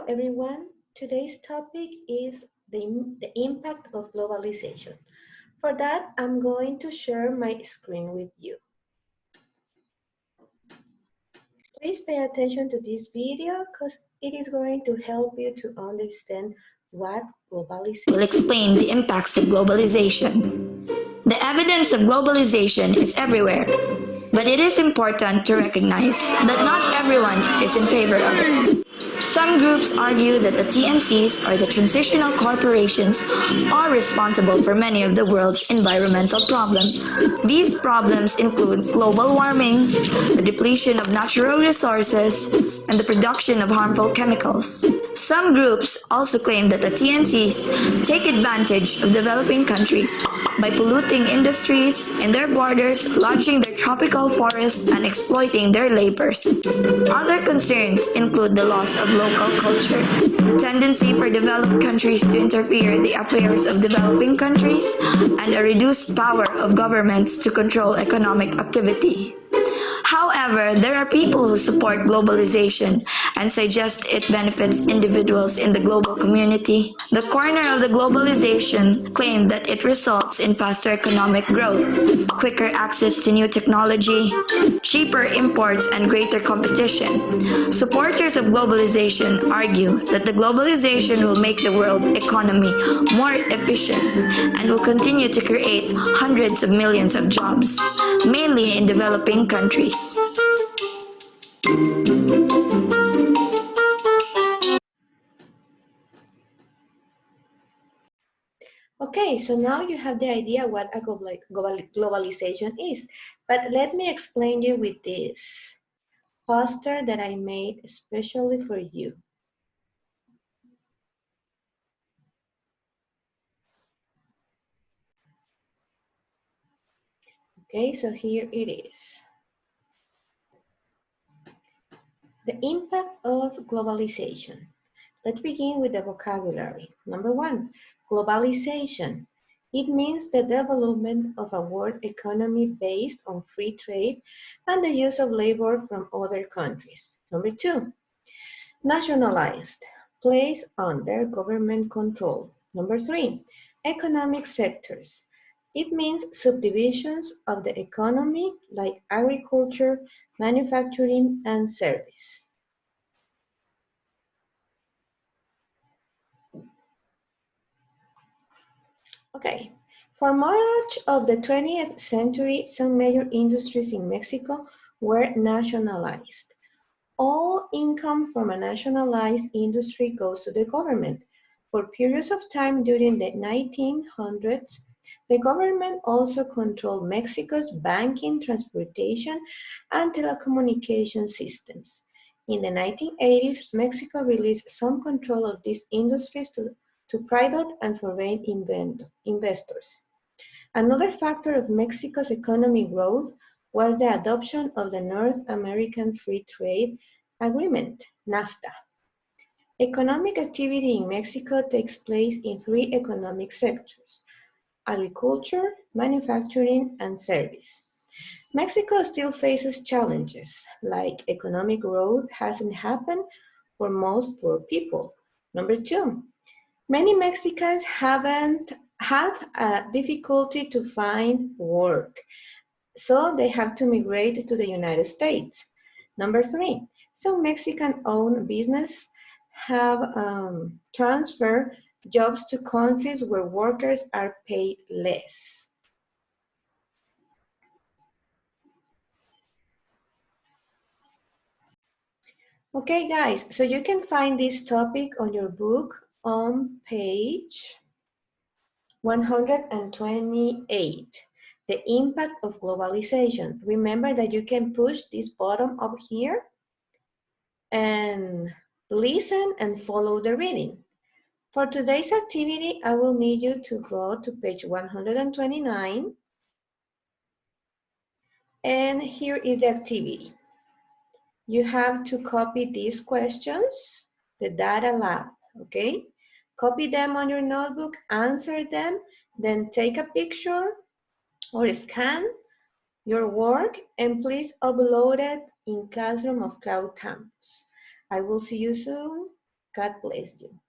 everyone. Today's topic is the impact of globalization. For that, I'm going to share my screen with you. Please pay attention to this video because it is going to help you to understand what globalization will explain the impacts of globalization. The evidence of globalization is everywhere, but it is important to recognize that not everyone is in favor of it. Some groups argue that the TNCs, or the transitional corporations, are responsible for many of the world's environmental problems. These problems include global warming, the depletion of natural resources, and the production of harmful chemicals. Some groups also claim that the TNCs take advantage of developing countries by polluting industries in their borders, launching their tropical forests, and exploiting their labors. Other concerns include the loss of local culture, the tendency for developed countries to interfere in the affairs of developing countries, and a reduced power of governments to control economic activity. However, there are people who support globalization and suggest it benefits individuals in the global community. The corner of the globalization claimed that it results in faster economic growth, quicker access to new technology, cheaper imports, and greater competition. Supporters of globalization argue that the globalization will make the world economy more efficient and will continue to create hundreds of millions of jobs, mainly in developing countries. Okay, so now you have the idea what a globalization is, but let me explain you with this poster that I made especially for you. Okay, so here it is. The impact of globalization. Let's begin with the vocabulary. Number one, globalization. It means the development of a world economy based on free trade and the use of labor from other countries. Number two, nationalized, placed under government control. Number three, economic sectors. It means subdivisions of the economy like agriculture, manufacturing, and service. Okay, for much of the 20th century, some major industries in Mexico were nationalized. All income from a nationalized industry goes to the government. For periods of time during the 1900s, the government also controlled Mexico's banking, transportation, and telecommunication systems. In the 1980s, Mexico released some control of these industries to private and foreign investors. Another factor of Mexico's economic growth was the adoption of the North American Free Trade Agreement, NAFTA. Economic activity in Mexico takes place in three economic sectors: agriculture, manufacturing, and service. Mexico still faces challenges, like economic growth hasn't happened for most poor people. Number two, many Mexicans have a difficulty to find work, so they have to migrate to the United States. Number three, some Mexican-owned businesses have transferred jobs to countries where workers are paid less. Okay, guys, so you can find this topic on your book on page 128, the impact of globalization. Remember that you can push this button up here and listen and follow the reading. For today's activity, I will need you to go to page 129. And here is the activity. You have to copy these questions, the data lab, okay? Copy them on your notebook, answer them, then take a picture or scan your work and please upload it in Classroom of Cloud Campus. I will see you soon. God bless you.